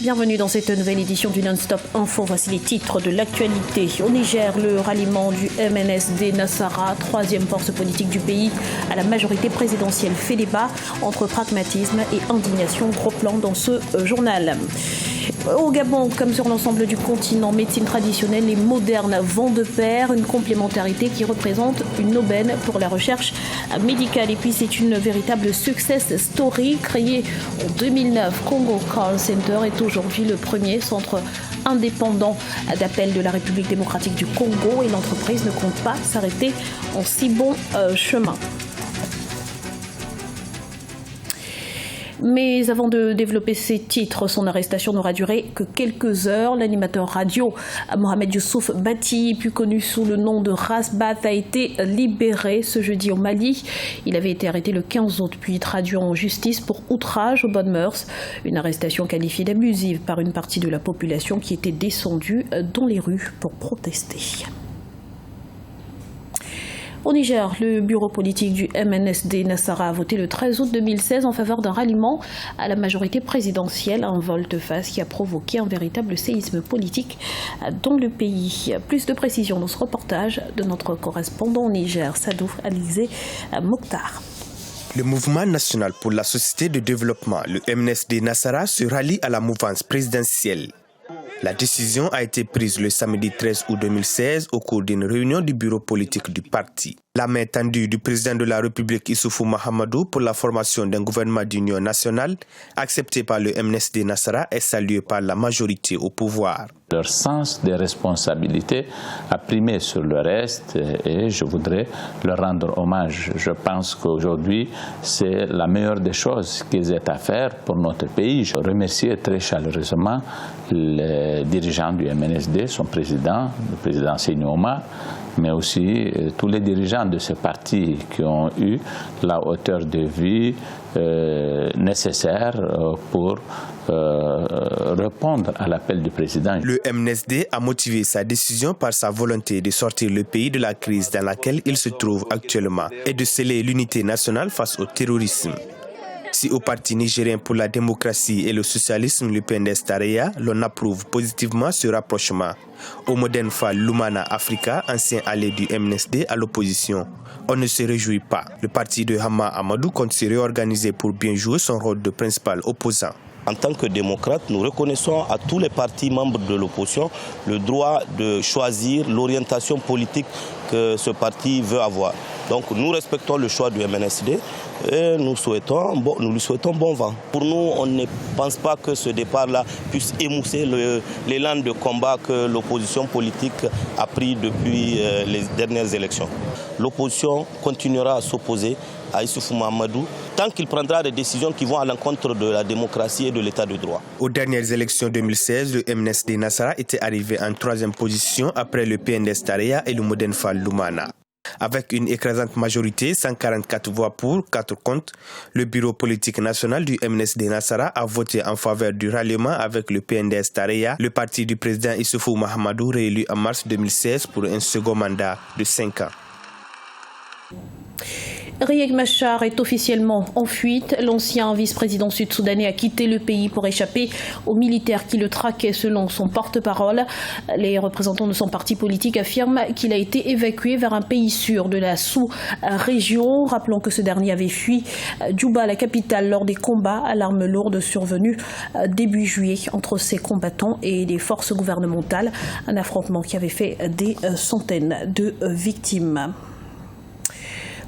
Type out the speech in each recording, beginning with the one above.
Bienvenue dans cette nouvelle édition du Non-Stop Info. Voici les titres de l'actualité. Au Niger, le ralliement du MNSD Nassara, troisième force politique du pays, à la majorité présidentielle, fait débat entre pragmatisme et indignation. Gros plan dans ce journal. Au Gabon, comme sur l'ensemble du continent, médecine traditionnelle et moderne vont de pair, une complémentarité qui représente une aubaine pour la recherche médicale. Et puis c'est une véritable success story créée en 2009. Congo Call Center est aujourd'hui le premier centre indépendant d'appel de la République démocratique du Congo et l'entreprise ne compte pas s'arrêter en si bon chemin. Mais avant de développer ces titres, son arrestation n'aura duré que quelques heures. L'animateur radio Mohamed Youssouf Bati, plus connu sous le nom de Rasbat, a été libéré ce jeudi au Mali. Il avait été arrêté le 15 août, puis traduit en justice pour outrage aux bonnes mœurs. Une arrestation qualifiée d'abusive par une partie de la population qui était descendue dans les rues pour protester. Au Niger, le bureau politique du MNSD Nassara a voté le 13 août 2016 en faveur d'un ralliement à la majorité présidentielle, un volte-face qui a provoqué un véritable séisme politique dans le pays. Plus de précisions dans ce reportage de notre correspondant au Niger, Sadou Alizé Mokhtar. Le Mouvement national pour la société de développement, le MNSD Nassara, se rallie à la mouvance présidentielle. La décision a été prise le samedi 13 août 2016 au cours d'une réunion du bureau politique du parti. La main tendue du président de la République Issoufou Mahamadou pour la formation d'un gouvernement d'union nationale, accepté par le MNSD Nassara, est saluée par la majorité au pouvoir. Leur sens des responsabilités a primé sur le reste et je voudrais leur rendre hommage. Je pense qu'aujourd'hui, c'est la meilleure des choses qu'ils aient à faire pour notre pays. Je remercie très chaleureusement les dirigeants du MNSD, son président, le président Séni Omar, mais aussi tous les dirigeants de ce parti qui ont eu la hauteur de vie nécessaire pour répondre à l'appel du président. Le MNSD a motivé sa décision par sa volonté de sortir le pays de la crise dans laquelle il se trouve actuellement et de sceller l'unité nationale face au terrorisme. Si au Parti nigérien pour la démocratie et le socialisme, le PNDS-Taraya, l'on approuve positivement ce rapprochement, au Modern Fall Lumana Africa, ancien allié du MNSD à l'opposition, on ne se réjouit pas. Le parti de Hama Amadou compte se réorganiser pour bien jouer son rôle de principal opposant. En tant que démocrate, nous reconnaissons à tous les partis membres de l'opposition le droit de choisir l'orientation politique que ce parti veut avoir. Donc nous respectons le choix du MNSD et nous lui souhaitons bon vent. Pour nous, on ne pense pas que ce départ-là puisse émousser l'élan de combat que l'opposition politique a pris depuis les dernières élections. L'opposition continuera à s'opposer à Issoufou Mahamadou tant qu'il prendra des décisions qui vont à l'encontre de la démocratie et de l'état de droit. Aux dernières élections 2016, le MNSD Nassara était arrivé en troisième position après le PNDS-Taraya et le Modern Fall Lumana. Avec une écrasante majorité, 144 voix pour, 4 contre, le bureau politique national du MNSD Nassara a voté en faveur du ralliement avec le PNDS-Taraya, le parti du président Issoufou Mahamadou réélu en mars 2016 pour un second mandat de 5 ans. Riek Machar est officiellement en fuite. L'ancien vice-président sud-soudanais a quitté le pays pour échapper aux militaires qui le traquaient selon son porte-parole. Les représentants de son parti politique affirment qu'il a été évacué vers un pays sûr de la sous-région. Rappelons que ce dernier avait fui Djouba, la capitale, lors des combats à l'arme lourde survenus début juillet entre ses combattants et les forces gouvernementales. Un affrontement qui avait fait des centaines de victimes.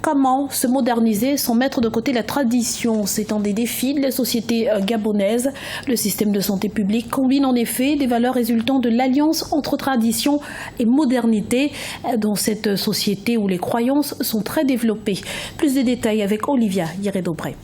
Comment se moderniser sans mettre de côté la tradition? C'est un des défis de la société gabonaise. Le système de santé publique combine en effet des valeurs résultant de l'alliance entre tradition et modernité dans cette société où les croyances sont très développées. Plus de détails avec Olivia Yérédobré.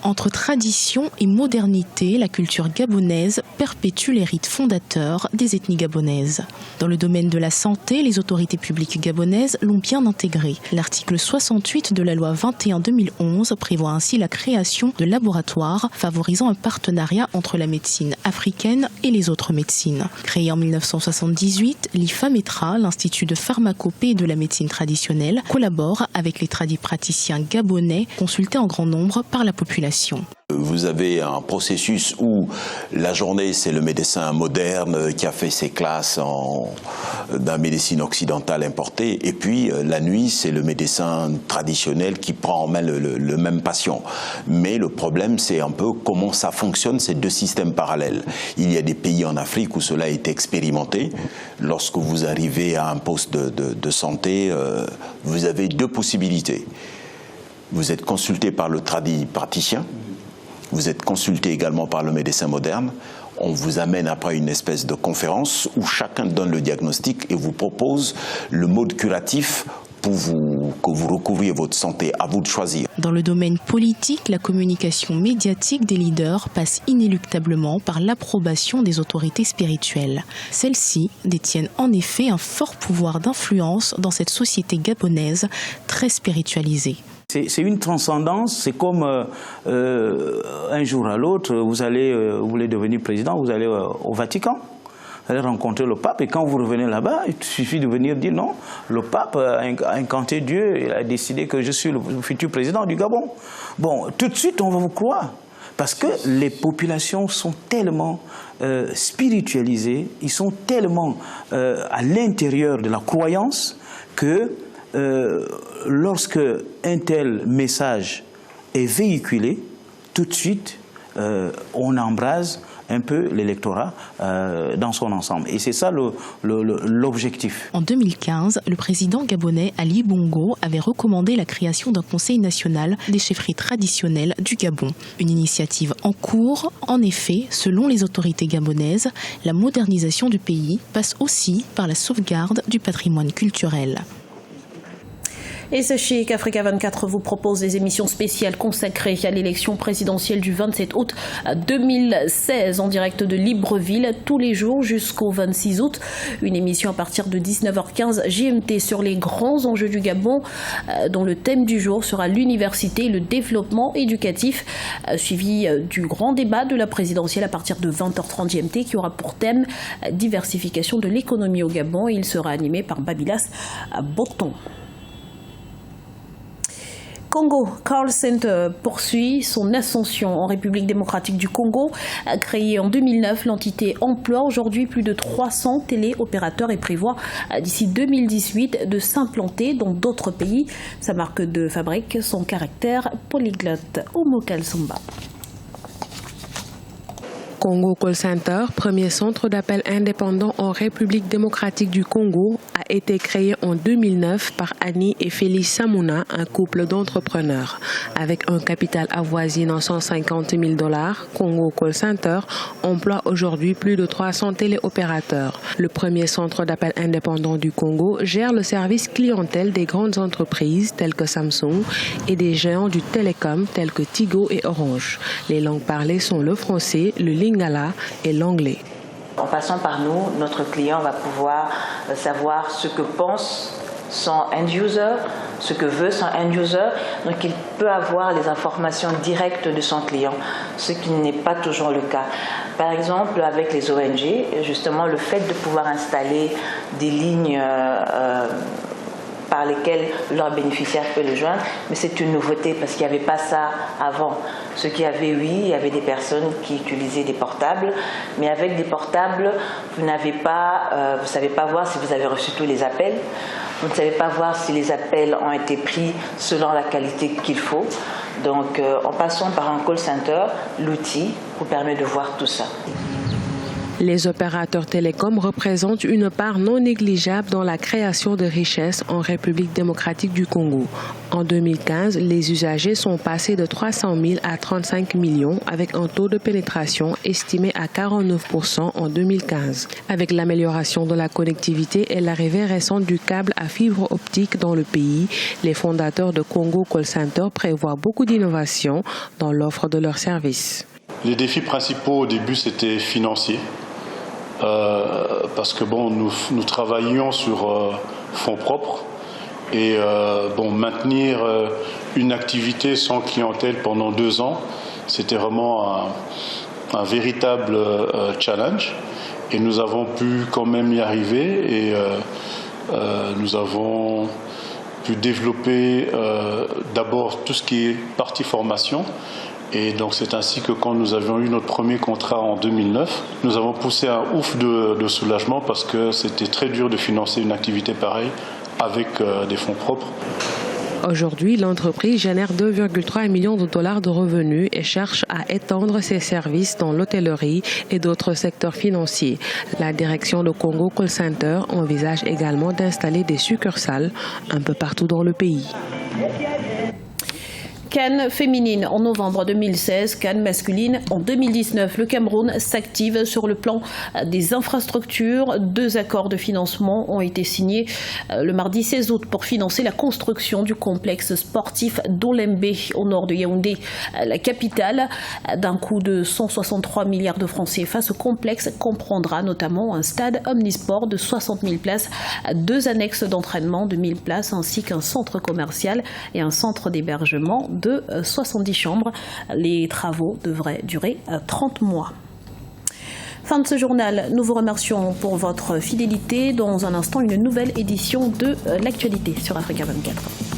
Entre tradition et modernité, la culture gabonaise perpétue les rites fondateurs des ethnies gabonaises. Dans le domaine de la santé, les autorités publiques gabonaises l'ont bien intégré. L'article 68 de la loi 21/2011 prévoit ainsi la création de laboratoires favorisant un partenariat entre la médecine africaine et les autres médecines. Créé en 1978, l'IFAMETRA, l'Institut de pharmacopée et de la médecine traditionnelle, collabore avec les tradipraticiens gabonais consultés en grand nombre par la population. communication. Vous avez un processus où la journée, c'est le médecin moderne qui a fait ses classes dans médecine occidentale importée, et puis la nuit, c'est le médecin traditionnel qui prend en main le même patient. Mais le problème, c'est un peu comment ça fonctionne, ces deux systèmes parallèles. Il y a des pays en Afrique où cela a été expérimenté. Lorsque vous arrivez à un poste de santé, vous avez deux possibilités. Vous êtes consulté par le praticien, vous êtes consulté également par le médecin moderne. On vous amène après une espèce de conférence où chacun donne le diagnostic et vous propose le mode curatif pour que vous recouvriez votre santé. À vous de choisir. Dans le domaine politique, la communication médiatique des leaders passe inéluctablement par l'approbation des autorités spirituelles. Celles-ci détiennent en effet un fort pouvoir d'influence dans cette société gabonaise très spiritualisée. C'est une transcendance, c'est comme un jour à l'autre, vous voulez devenir président, vous allez au Vatican, vous allez rencontrer le pape et quand vous revenez là-bas, il suffit de venir dire non, le pape a incanté Dieu, il a décidé que je suis le futur président du Gabon. Bon, tout de suite on va vous croire, parce que les populations sont tellement spiritualisées, ils sont tellement à l'intérieur de la croyance que lorsque un tel message est véhiculé, tout de suite, on embrase un peu l'électorat dans son ensemble. Et c'est ça l'objectif. En 2015, le président gabonais Ali Bongo avait recommandé la création d'un conseil national des chefferies traditionnelles du Gabon. Une initiative en cours. En effet, selon les autorités gabonaises, la modernisation du pays passe aussi par la sauvegarde du patrimoine culturel. Et sachez qu'Africa 24 vous propose des émissions spéciales consacrées à l'élection présidentielle du 27 août 2016 en direct de Libreville tous les jours jusqu'au 26 août. Une émission à partir de 19h15 GMT sur les grands enjeux du Gabon dont le thème du jour sera l'université et le développement éducatif suivi du grand débat de la présidentielle à partir de 20h30 GMT qui aura pour thème diversification de l'économie au Gabon. Il sera animé par Babilas Boton. Congo Call Center poursuit son ascension en République démocratique du Congo. Créée en 2009, l'entité emploie aujourd'hui plus de 300 téléopérateurs et prévoit d'ici 2018 de s'implanter dans d'autres pays. Sa marque de fabrique, son caractère polyglotte. Omokal Sumba. Congo Call Center, premier centre d'appel indépendant en République démocratique du Congo, a été créé en 2009 par Annie et Félix Samuna, un couple d'entrepreneurs. Avec un capital avoisinant 150 000 $, Congo Call Center emploie aujourd'hui plus de 300 téléopérateurs. Le premier centre d'appel indépendant du Congo gère le service clientèle des grandes entreprises telles que Samsung et des géants du télécom tels que Tigo et Orange. Les langues parlées sont le français, le lingala et l'anglais. En passant par nous, notre client va pouvoir savoir ce que pense son end-user, ce que veut son end-user. Donc il peut avoir les informations directes de son client, ce qui n'est pas toujours le cas. Par exemple, avec les ONG, justement, le fait de pouvoir installer des lignes par lesquels leur bénéficiaire peut le joindre, mais c'est une nouveauté parce qu'il n'y avait pas ça avant. Ce qu'il y avait, oui, il y avait des personnes qui utilisaient des portables, mais avec des portables, vous ne savez pas voir si vous avez reçu tous les appels, vous ne savez pas voir si les appels ont été pris selon la qualité qu'il faut. Donc, en passant par un call center, l'outil vous permet de voir tout ça. Les opérateurs télécoms représentent une part non négligeable dans la création de richesses en République démocratique du Congo. En 2015, les usagers sont passés de 300 000 à 35 millions avec un taux de pénétration estimé à 49% en 2015. Avec l'amélioration de la connectivité et l'arrivée récente du câble à fibre optique dans le pays, les fondateurs de Congo Call Center prévoient beaucoup d'innovations dans l'offre de leurs services. Les défis principaux au début, c'était financier. Parce que nous travaillions sur fonds propres et maintenir une activité sans clientèle pendant 2 ans, c'était vraiment un véritable challenge et nous avons pu quand même y arriver et nous avons pu développer d'abord tout ce qui est partie formation Et donc c'est ainsi que quand nous avions eu notre premier contrat en 2009, nous avons poussé un ouf de soulagement parce que c'était très dur de financer une activité pareille avec des fonds propres. Aujourd'hui, l'entreprise génère 2,3 millions de dollars de revenus et cherche à étendre ses services dans l'hôtellerie et d'autres secteurs financiers. La direction de Congo Call Center envisage également d'installer des succursales un peu partout dans le pays. CAN féminine en novembre 2016, CAN masculine en 2019. Le Cameroun s'active sur le plan des infrastructures. 2 accords de financement ont été signés le mardi 16 août pour financer la construction du complexe sportif d'Olembe au nord de Yaoundé, la capitale. D'un coût de 163 milliards de francs CFA, ce complexe comprendra notamment un stade omnisport de 60 000 places, 2 annexes d'entraînement de 1000 places ainsi qu'un centre commercial et un centre d'hébergement de 70 chambres. Les travaux devraient durer 30 mois. Fin de ce journal. Nous vous remercions pour votre fidélité. Dans un instant, une nouvelle édition de l'actualité sur Africa 24.